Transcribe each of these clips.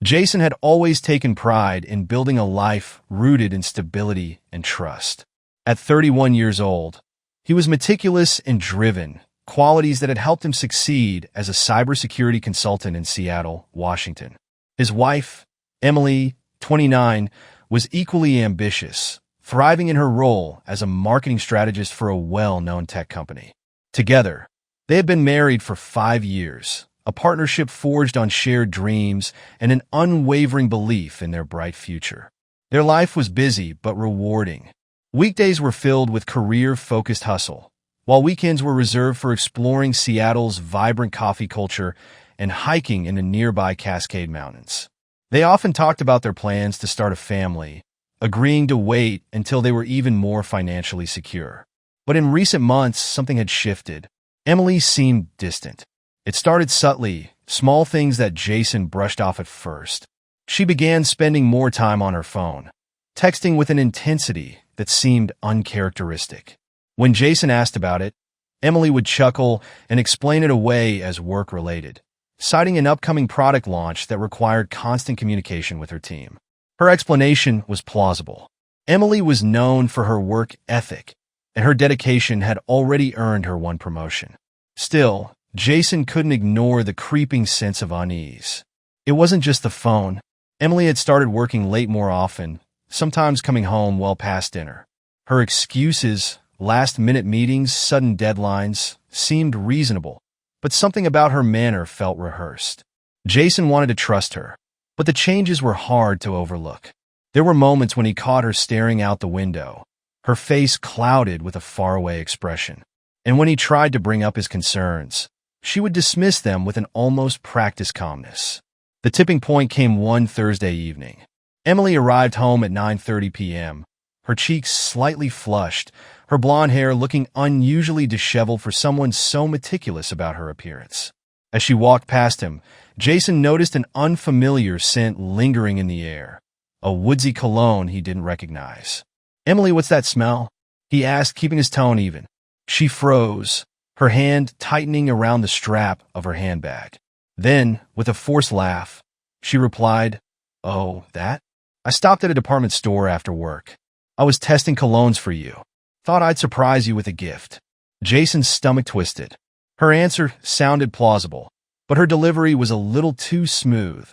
Jason had always taken pride in building a life rooted in stability and trust. At 31 years old, he was meticulous and driven, qualities that had helped him succeed as a cybersecurity consultant in Seattle, Washington. His wife, Emily, 29, was equally ambitious, thriving in her role as a marketing strategist for a well-known tech company. Together, they had been married for 5 years, a partnership forged on shared dreams and an unwavering belief in their bright future. Their life was busy but rewarding. Weekdays were filled with career-focused hustle, while weekends were reserved for exploring Seattle's vibrant coffee culture and hiking in the nearby Cascade Mountains. They often talked about their plans to start a family, agreeing to wait until they were even more financially secure. But in recent months, something had shifted. Emily seemed distant. It started subtly, small things that Jason brushed off at first. She began spending more time on her phone, texting with an intensity that seemed uncharacteristic. When Jason asked about it, Emily would chuckle and explain it away as work-related, citing an upcoming product launch that required constant communication with her team. Her explanation was plausible. Emily was known for her work ethic, and her dedication had already earned her one promotion. Still, Jason couldn't ignore the creeping sense of unease. It wasn't just the phone. Emily had started working late more often, sometimes coming home well past dinner. Her excuses, last-minute meetings, sudden deadlines, seemed reasonable, but something about her manner felt rehearsed. Jason wanted to trust her, but the changes were hard to overlook. There were moments when he caught her staring out the window, her face clouded with a faraway expression. And when he tried to bring up his concerns, she would dismiss them with an almost practiced calmness. The tipping point came one Thursday evening. Emily arrived home at 9:30 p.m., her cheeks slightly flushed, her blonde hair looking unusually disheveled for someone so meticulous about her appearance. As she walked past him, Jason noticed an unfamiliar scent lingering in the air, a woodsy cologne he didn't recognize. "Emily, what's that smell?" he asked, keeping his tone even. She froze, her hand tightening around the strap of her handbag. Then, with a forced laugh, she replied, "Oh, that? I stopped at a department store after work. I was testing colognes for you. Thought I'd surprise you with a gift." Jason's stomach twisted. Her answer sounded plausible, but her delivery was a little too smooth,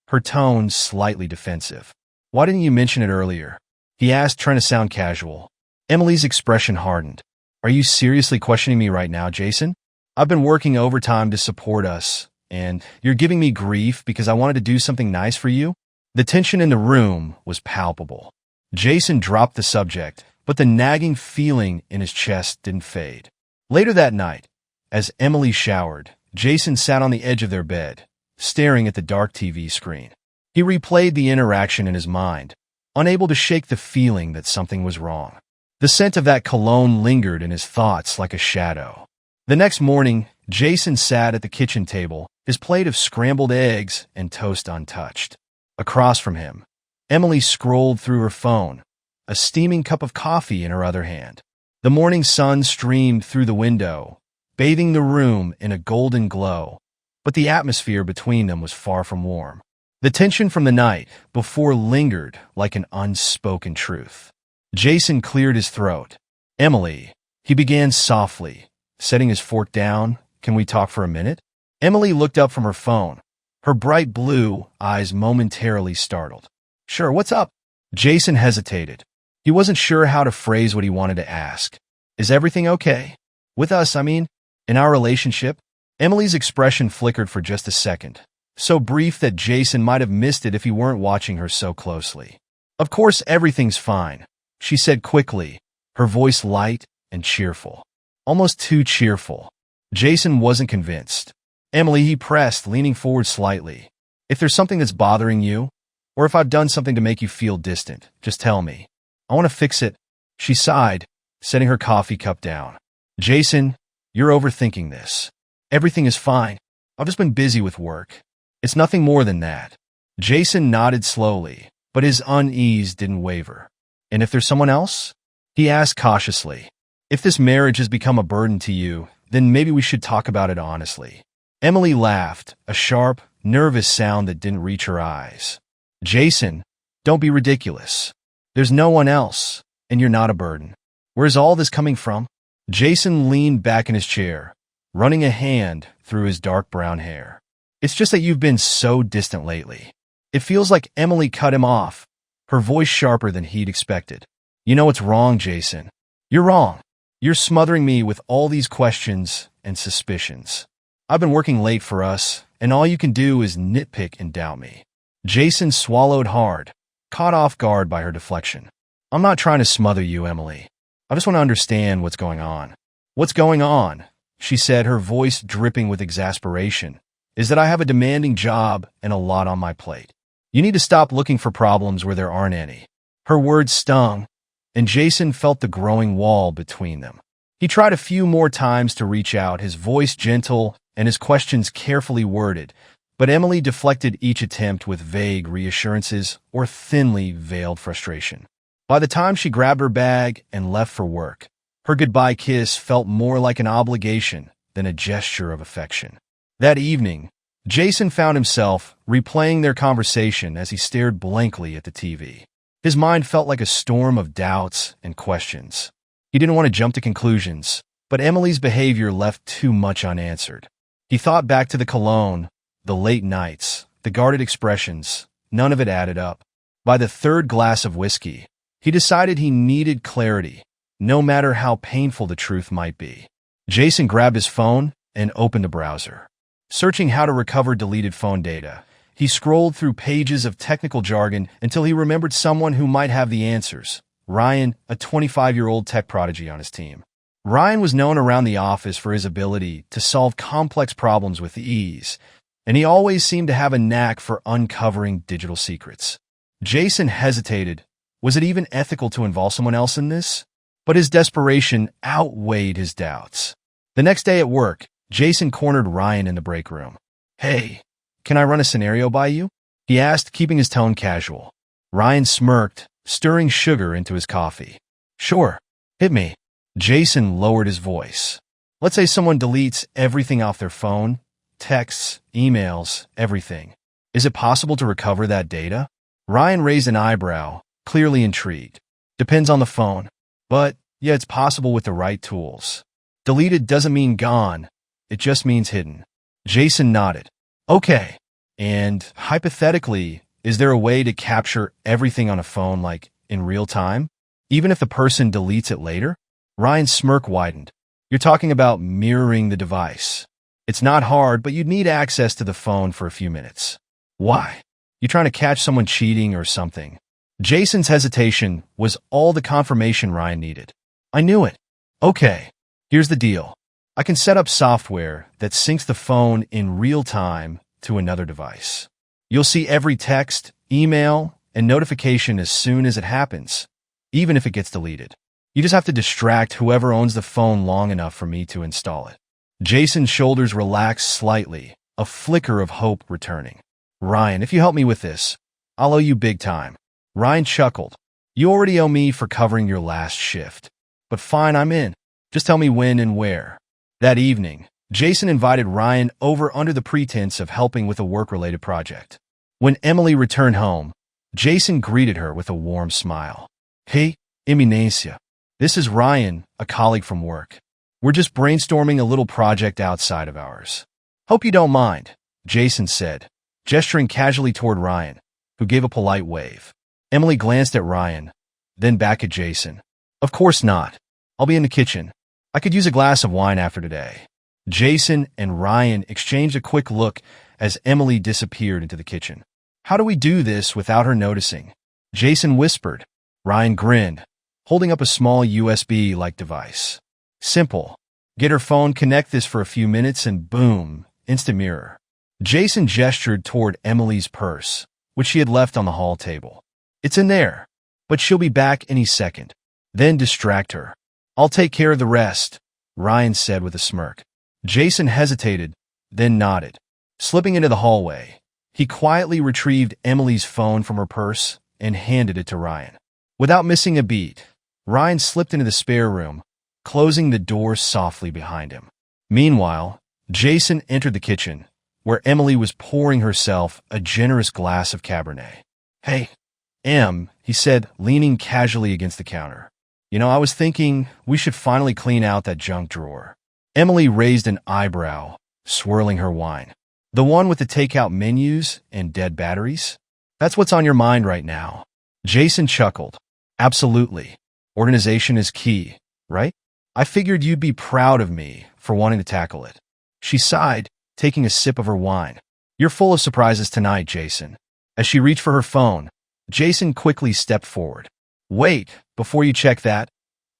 her tone slightly defensive. "Why didn't you mention it earlier?" he asked, trying to sound casual. Emily's expression hardened. "Are you seriously questioning me right now, Jason? I've been working overtime to support us, and you're giving me grief because I wanted to do something nice for you?" The tension in the room was palpable. Jason dropped the subject, but the nagging feeling in his chest didn't fade. Later that night, as Emily showered, Jason sat on the edge of their bed, staring at the dark TV screen. He replayed the interaction in his mind, unable to shake the feeling that something was wrong. The scent of that cologne lingered in his thoughts like a shadow. The next morning, Jason sat at the kitchen table, his plate of scrambled eggs and toast untouched. Across from him, Emily scrolled through her phone, a steaming cup of coffee in her other hand. The morning sun streamed through the window, bathing the room in a golden glow, but the atmosphere between them was far from warm. The tension from the night before lingered like an unspoken truth. Jason cleared his throat. "Emily," he began softly, setting his fork down, "can we talk for a minute?" Emily looked up from her phone, her bright blue eyes momentarily startled. "Sure, what's up?" Jason hesitated. He wasn't sure how to phrase what he wanted to ask. "Is everything okay? With us, I mean, in our relationship?" Emily's expression flickered for just a second, so brief that Jason might have missed it if he weren't watching her so closely. "Of course everything's fine," she said quickly, her voice light and cheerful. Almost too cheerful. Jason wasn't convinced. "Emily," he pressed, leaning forward slightly, "if there's something that's bothering you, or if I've done something to make you feel distant, just tell me. I want to fix it." She sighed, setting her coffee cup down. "Jason, you're overthinking this. Everything is fine. I've just been busy with work. It's nothing more than that." Jason nodded slowly, but his unease didn't waver. "And if there's someone else?" he asked cautiously. "If this marriage has become a burden to you, then maybe we should talk about it honestly." Emily laughed, a sharp, nervous sound that didn't reach her eyes. Jason, don't be ridiculous. There's no one else, and you're not a burden. Where's all this coming from? Jason leaned back in his chair, running a hand through his dark brown hair. It's just that you've been so distant lately. It feels like Emily cut him off, her voice sharper than he'd expected. You know what's wrong, Jason. You're wrong. You're smothering me with all these questions and suspicions. I've been working late for us, and all you can do is nitpick and doubt me. Jason swallowed hard, caught off guard by her deflection. I'm not trying to smother you, Emily. I just want to understand what's going on. What's going on, she said, her voice dripping with exasperation, is that I have a demanding job and a lot on my plate. You need to stop looking for problems where there aren't any. Her words stung, and Jason felt the growing wall between them. He tried a few more times to reach out, his voice gentle and his questions carefully worded, but Emily deflected each attempt with vague reassurances or thinly veiled frustration. By the time she grabbed her bag and left for work, her goodbye kiss felt more like an obligation than a gesture of affection. That evening, Jason found himself replaying their conversation as he stared blankly at the TV. His mind felt like a storm of doubts and questions. He didn't want to jump to conclusions, but Emily's behavior left too much unanswered. He thought back to the cologne, the late nights, the guarded expressions. None of it added up. By the third glass of whiskey, he decided he needed clarity, no matter how painful the truth might be. Jason grabbed his phone and opened a browser. Searching how to recover deleted phone data, he scrolled through pages of technical jargon until he remembered someone who might have the answers. Ryan, a 25-year-old tech prodigy on his team. Ryan was known around the office for his ability to solve complex problems with ease, and he always seemed to have a knack for uncovering digital secrets. Jason hesitated. Was it even ethical to involve someone else in this? But his desperation outweighed his doubts. The next day at work, Jason cornered Ryan in the break room. Hey, can I run a scenario by you? He asked, keeping his tone casual. Ryan smirked, stirring sugar into his coffee. Sure, hit me. Jason lowered his voice. Let's say someone deletes everything off their phone, texts, emails, everything. Is it possible to recover that data? Ryan raised an eyebrow, clearly intrigued. Depends on the phone. But, yeah, it's possible with the right tools. Deleted doesn't mean gone. It just means hidden. Jason nodded. Okay. And, hypothetically, is there a way to capture everything on a phone, like, in real time? Even if the person deletes it later? Ryan's smirk widened. You're talking about mirroring the device. It's not hard, but you'd need access to the phone for a few minutes. Why? You trying to catch someone cheating or something? Jason's hesitation was all the confirmation Ryan needed. I knew it. Okay, here's the deal. I can set up software that syncs the phone in real time to another device. You'll see every text, email, and notification as soon as it happens, even if it gets deleted. You just have to distract whoever owns the phone long enough for me to install it. Jason's shoulders relaxed slightly, a flicker of hope returning. Ryan, if you help me with this, I'll owe you big time. Ryan chuckled. You already owe me for covering your last shift. But fine, I'm in. Just tell me when and where. That evening, Jason invited Ryan over under the pretense of helping with a work-related project. When Emily returned home, Jason greeted her with a warm smile. Hey, Eminencia. This is Ryan, a colleague from work. We're just brainstorming a little project outside of ours. Hope you don't mind, Jason said, gesturing casually toward Ryan, who gave a polite wave. Emily glanced at Ryan, then back at Jason. Of course not. I'll be in the kitchen. I could use a glass of wine after today. Jason and Ryan exchanged a quick look as Emily disappeared into the kitchen. How do we do this without her noticing? Jason whispered. Ryan grinned, holding up a small USB-like device. Simple. Get her phone, connect this for a few minutes, and boom, instant mirror. Jason gestured toward Emily's purse, which she had left on the hall table. It's in there, but she'll be back any second. Then distract her. I'll take care of the rest, Ryan said with a smirk. Jason hesitated, then nodded. Slipping into the hallway, he quietly retrieved Emily's phone from her purse and handed it to Ryan. Without missing a beat, Ryan slipped into the spare room, closing the door softly behind him. Meanwhile, Jason entered the kitchen, where Emily was pouring herself a generous glass of Cabernet. "Hey, Em," he said, leaning casually against the counter. I was thinking we should finally clean out that junk drawer." Emily raised an eyebrow, swirling her wine. "The one with the takeout menus and dead batteries? That's what's on your mind right now." Jason chuckled. "Absolutely. Organization is key, right? I figured you'd be proud of me for wanting to tackle it." She sighed, taking a sip of her wine. "You're full of surprises tonight, Jason." As she reached for her phone, Jason quickly stepped forward. "Wait, before you check that,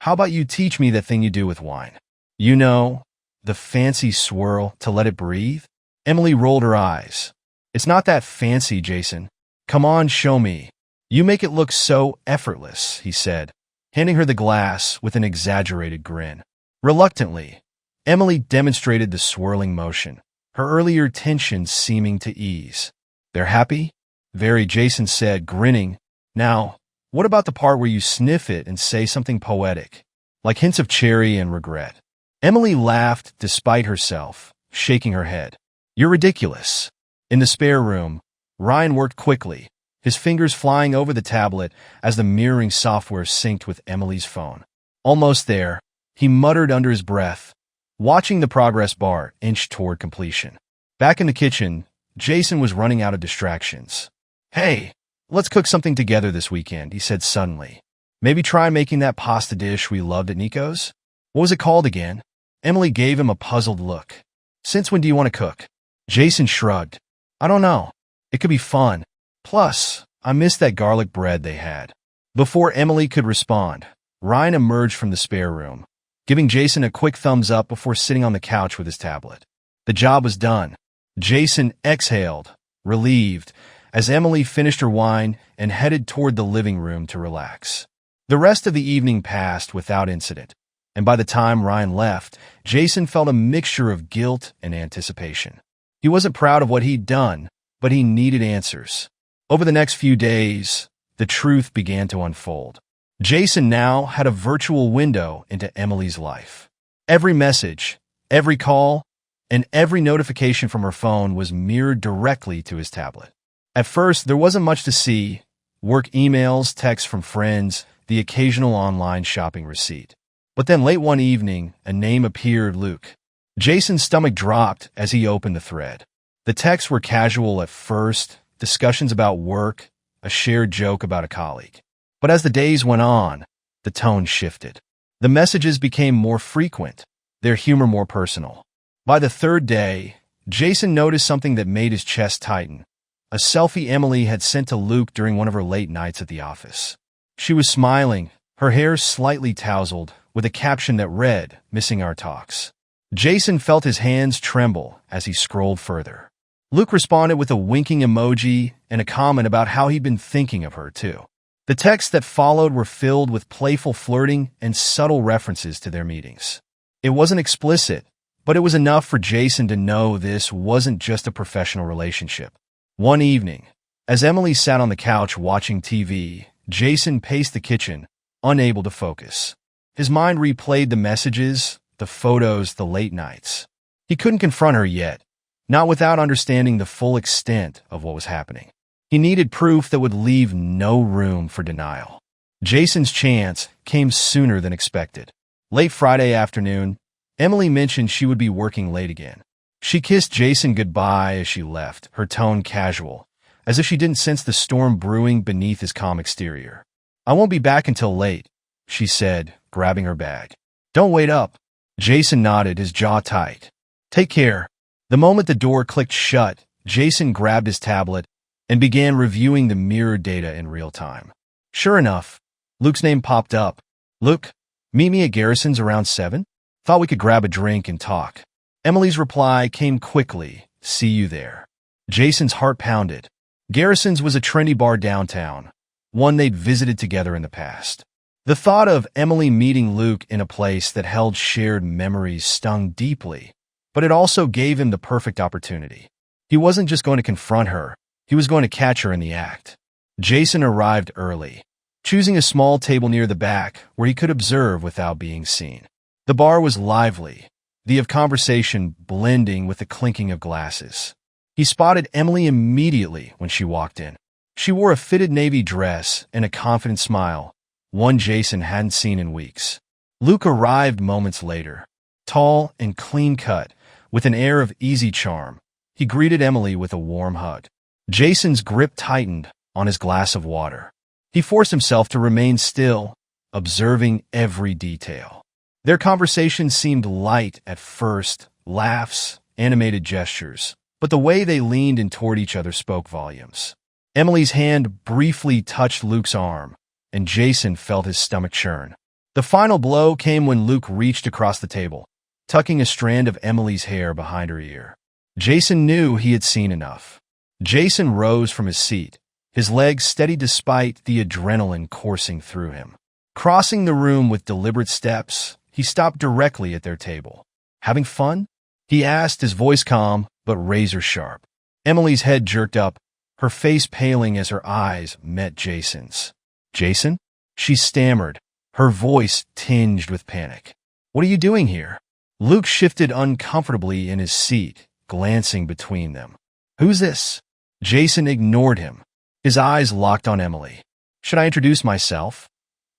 how about you teach me that thing you do with wine? The fancy swirl to let it breathe?" Emily rolled her eyes. "It's not that fancy, Jason. Come on, show me. You make it look so effortless," he said, handing her the glass with an exaggerated grin. Reluctantly, Emily demonstrated the swirling motion, her earlier tension seeming to ease. "They're happy?" "Very," Jason said, grinning. "Now, what about the part where you sniff it and say something poetic, like hints of cherry and regret?" Emily laughed despite herself, shaking her head. "You're ridiculous." In the spare room, Ryan worked quickly, his fingers flying over the tablet as the mirroring software synced with Emily's phone. "Almost there," he muttered under his breath, watching the progress bar inch toward completion. Back in the kitchen, Jason was running out of distractions. "Hey, let's cook something together this weekend," he said suddenly. "Maybe try making that pasta dish we loved at Nico's?" "What was it called again?" Emily gave him a puzzled look. "Since when do you want to cook?" Jason shrugged. "I don't know. It could be fun. Plus, I missed that garlic bread they had." Before Emily could respond, Ryan emerged from the spare room, giving Jason a quick thumbs up before sitting on the couch with his tablet. The job was done. Jason exhaled, relieved, as Emily finished her wine and headed toward the living room to relax. The rest of the evening passed without incident, and by the time Ryan left, Jason felt a mixture of guilt and anticipation. He wasn't proud of what he'd done, but he needed answers. Over the next few days, the truth began to unfold. Jason now had a virtual window into Emily's life. Every message, every call, and every notification from her phone was mirrored directly to his tablet. At first, there wasn't much to see: work emails, texts from friends, the occasional online shopping receipt. But then late one evening, a name appeared: Luke. Jason's stomach dropped as he opened the thread. The texts were casual at first, discussions about work, a shared joke about a colleague. But as the days went on, the tone shifted. The messages became more frequent, their humor more personal. By the third day, Jason noticed something that made his chest tighten: a selfie Emily had sent to Luke during one of her late nights at the office. She was smiling, her hair slightly tousled, with a caption that read, "Missing our talks." Jason felt his hands tremble as he scrolled further. Luke responded with a winking emoji and a comment about how he'd been thinking of her, too. The texts that followed were filled with playful flirting and subtle references to their meetings. It wasn't explicit, but it was enough for Jason to know this wasn't just a professional relationship. One evening, as Emily sat on the couch watching TV, Jason paced the kitchen, unable to focus. His mind replayed the messages, the photos, the late nights. He couldn't confront her yet, not without understanding the full extent of what was happening. He needed proof that would leave no room for denial. Jason's chance came sooner than expected. Late Friday afternoon, Emily mentioned she would be working late again. She kissed Jason goodbye as she left, her tone casual, as if she didn't sense the storm brewing beneath his calm exterior. "I won't be back until late," she said, grabbing her bag. "Don't wait up." Jason nodded, his jaw tight. "Take care." The moment the door clicked shut, Jason grabbed his tablet and began reviewing the mirror data in real time. Sure enough, Luke's name popped up. "Luke, meet me at Garrison's around 7? Thought we could grab a drink and talk." Emily's reply came quickly: "See you there." Jason's heart pounded. Garrison's was a trendy bar downtown, one they'd visited together in the past. The thought of Emily meeting Luke in a place that held shared memories stung deeply, but it also gave him the perfect opportunity. He wasn't just going to confront her, he was going to catch her in the act. Jason arrived early, choosing a small table near the back where he could observe without being seen. The bar was lively, the of conversation blending with the clinking of glasses. He spotted Emily immediately when she walked in. She wore a fitted navy dress and a confident smile, one Jason hadn't seen in weeks. Luke arrived moments later, tall and clean-cut, with an air of easy charm. He greeted Emily with a warm hug. Jason's grip tightened on his glass of water. He forced himself to remain still, observing every detail. Their conversation seemed light at first, laughs, animated gestures, but the way they leaned in toward each other spoke volumes. Emily's hand briefly touched Luke's arm, and Jason felt his stomach churn. The final blow came when Luke reached across the table, tucking a strand of Emily's hair behind her ear. Jason knew he had seen enough. Jason rose from his seat, his legs steady despite the adrenaline coursing through him. Crossing the room with deliberate steps, he stopped directly at their table. "Having fun?" he asked, his voice calm but razor-sharp. Emily's head jerked up, her face paling as her eyes met Jason's. "Jason?" she stammered, her voice tinged with panic. "What are you doing here?" Luke shifted uncomfortably in his seat, glancing between them. "Who's this?" Jason ignored him, his eyes locked on Emily. "Should I introduce myself?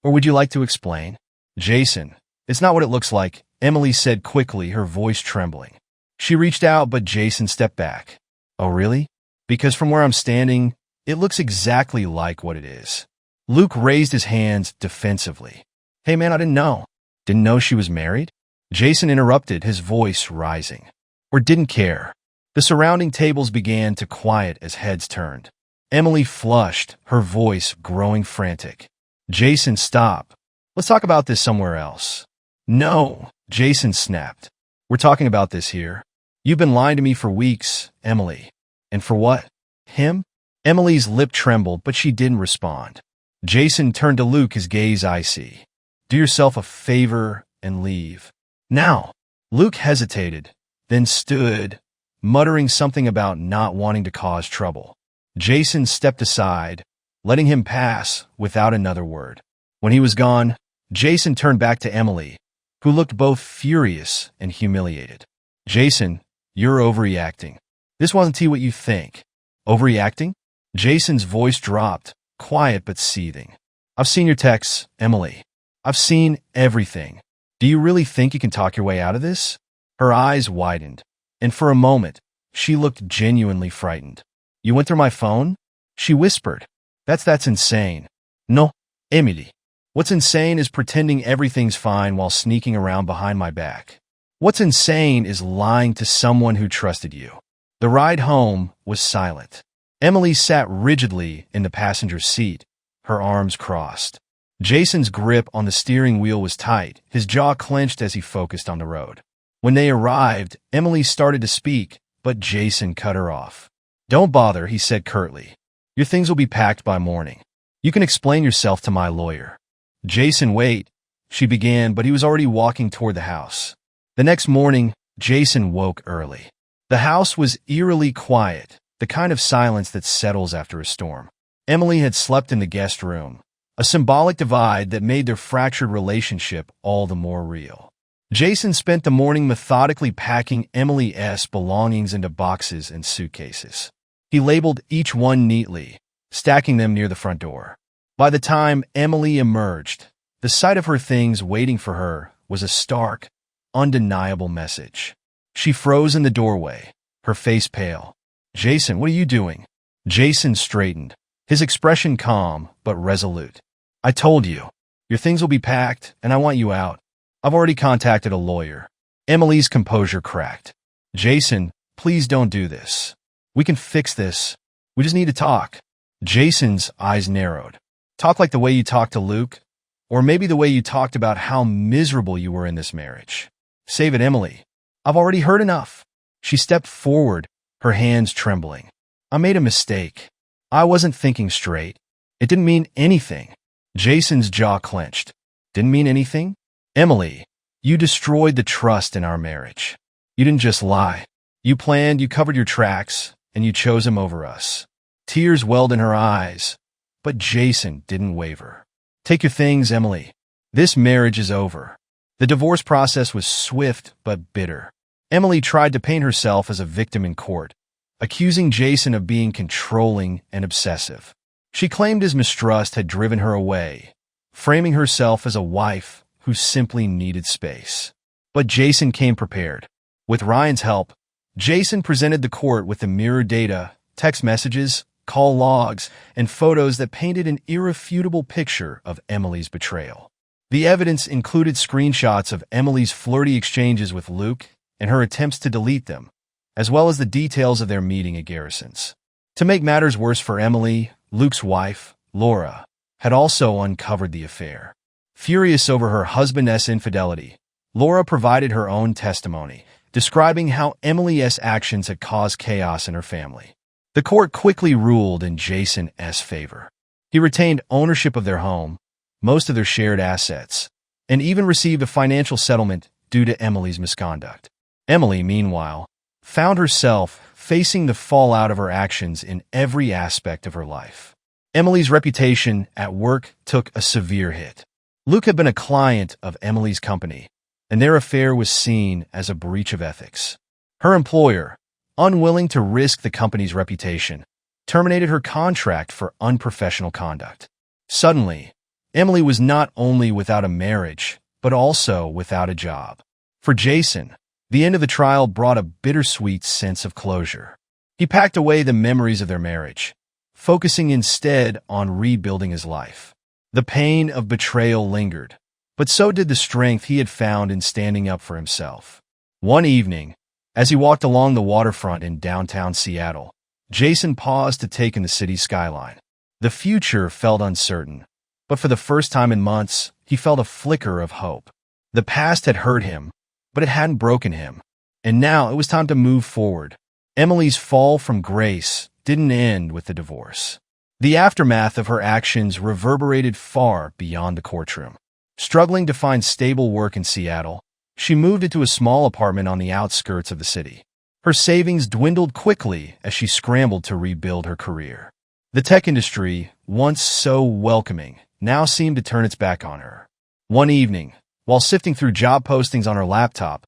Or would you like to explain?" "Jason, it's not what it looks like," Emily said quickly, her voice trembling. She reached out, but Jason stepped back. "Oh, really? Because from where I'm standing, it looks exactly like what it is." Luke raised his hands defensively. "Hey man, I didn't know. Didn't know she was married?" Jason interrupted, his voice rising. "Or didn't care." The surrounding tables began to quiet as heads turned. Emily flushed, her voice growing frantic. "Jason, stop. Let's talk about this somewhere else." "No," Jason snapped. "We're talking about this here. You've been lying to me for weeks, Emily. And for what? Him?" Emily's lip trembled, but she didn't respond. Jason turned to Luke, his gaze icy. "Do yourself a favor and leave. Now." Luke hesitated, then stood, muttering something about not wanting to cause trouble. Jason stepped aside, letting him pass without another word. When he was gone, Jason turned back to Emily, who looked both furious and humiliated. "Jason, you're overreacting. This wasn't what you think." "Overreacting?" Jason's voice dropped, quiet but seething. "I've seen your texts, Emily. I've seen everything. Do you really think you can talk your way out of this?" Her eyes widened, and for a moment, she looked genuinely frightened. "You went through my phone?" she whispered. That's insane." "No, Emily. What's insane is pretending everything's fine while sneaking around behind my back. What's insane is lying to someone who trusted you." The ride home was silent. Emily sat rigidly in the passenger seat, her arms crossed. Jason's grip on the steering wheel was tight, his jaw clenched as he focused on the road. When they arrived, Emily started to speak, but Jason cut her off. "Don't bother," he said curtly. "Your things will be packed by morning. You can explain yourself to my lawyer." "Jason, wait," she began, but he was already walking toward the house. The next morning, Jason woke early. The house was eerily quiet, the kind of silence that settles after a storm. Emily had slept in the guest room, a symbolic divide that made their fractured relationship all the more real. Jason spent the morning methodically packing Emily's belongings into boxes and suitcases. He labeled each one neatly, stacking them near the front door. By the time Emily emerged, the sight of her things waiting for her was a stark, undeniable message. She froze in the doorway, her face pale. "Jason, what are you doing?" Jason straightened, his expression calm but resolute. "I told you. Your things will be packed, and I want you out. I've already contacted a lawyer." Emily's composure cracked. "Jason, please don't do this. We can fix this. We just need to talk." Jason's eyes narrowed. "Talk like the way you talked to Luke? Or maybe the way you talked about how miserable you were in this marriage?" "Save it, Emily. I've already heard enough." She stepped forward, her hands trembling. "I made a mistake. I wasn't thinking straight. It didn't mean anything." Jason's jaw clenched. "Didn't mean anything?" "Emily, you destroyed the trust in our marriage. You didn't just lie. You planned, you covered your tracks, and you chose him over us." Tears welled in her eyes, but Jason didn't waver. "Take your things, Emily. This marriage is over." The divorce process was swift but bitter. Emily tried to paint herself as a victim in court, accusing Jason of being controlling and obsessive. She claimed his mistrust had driven her away, framing herself as a wife who simply needed space. But Jason came prepared. With Ryan's help, Jason presented the court with the mirror data, text messages, call logs, and photos that painted an irrefutable picture of Emily's betrayal. The evidence included screenshots of Emily's flirty exchanges with Luke and her attempts to delete them, as well as the details of their meeting at Garrison's. To make matters worse for Emily, Luke's wife, Laura, had also uncovered the affair. Furious over her husband's infidelity, Laura provided her own testimony, describing how Emily's actions had caused chaos in her family. The court quickly ruled in Jason's favor. He retained ownership of their home, most of their shared assets, and even received a financial settlement due to Emily's misconduct. Emily, meanwhile, found herself facing the fallout of her actions in every aspect of her life. Emily's reputation at work took a severe hit. Luke had been a client of Emily's company, and their affair was seen as a breach of ethics. Her employer, unwilling to risk the company's reputation, terminated her contract for unprofessional conduct. Suddenly, Emily was not only without a marriage, but also without a job. For Jason, the end of the trial brought a bittersweet sense of closure. He packed away the memories of their marriage, focusing instead on rebuilding his life. The pain of betrayal lingered, but so did the strength he had found in standing up for himself. One evening, as he walked along the waterfront in downtown Seattle, Jason paused to take in the city's skyline. The future felt uncertain, but for the first time in months, he felt a flicker of hope. The past had hurt him, but it hadn't broken him, and now it was time to move forward. Emily's fall from grace didn't end with the divorce. The aftermath of her actions reverberated far beyond the courtroom. Struggling to find stable work in Seattle, she moved into a small apartment on the outskirts of the city. Her savings dwindled quickly as she scrambled to rebuild her career. The tech industry, once so welcoming, now seemed to turn its back on her. One evening, while sifting through job postings on her laptop,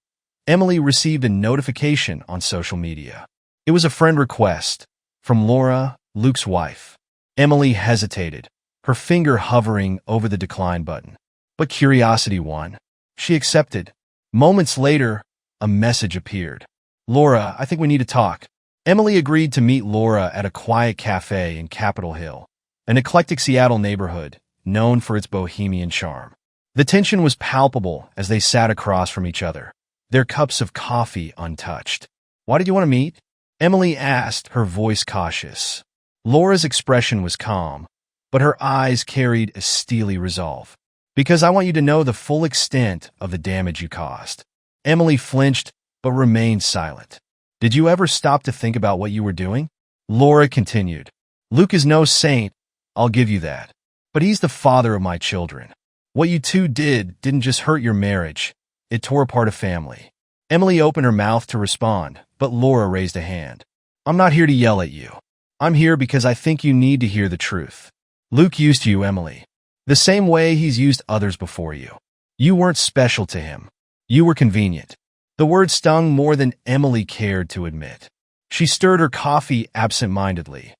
Emily received a notification on social media. It was a friend request from Laura, Luke's wife. Emily hesitated, her finger hovering over the decline button. But curiosity won. She accepted. Moments later, a message appeared. "Laura, I think we need to talk." Emily agreed to meet Laura at a quiet cafe in Capitol Hill, an eclectic Seattle neighborhood known for its bohemian charm. The tension was palpable as they sat across from each other, their cups of coffee untouched. "Why did you want to meet?" Emily asked, her voice cautious. Laura's expression was calm, but her eyes carried a steely resolve. "Because I want you to know the full extent of the damage you caused." Emily flinched, but remained silent. "Did you ever stop to think about what you were doing?" Laura continued. "Luke is no saint, I'll give you that. But he's the father of my children. What you two didn't just hurt your marriage, it tore apart a family." Emily opened her mouth to respond, but Laura raised a hand. "I'm not here to yell at you. I'm here because I think you need to hear the truth. Luke used you, Emily, the same way he's used others before you. You weren't special to him. You were convenient." The word stung more than Emily cared to admit. She stirred her coffee absent-mindedly,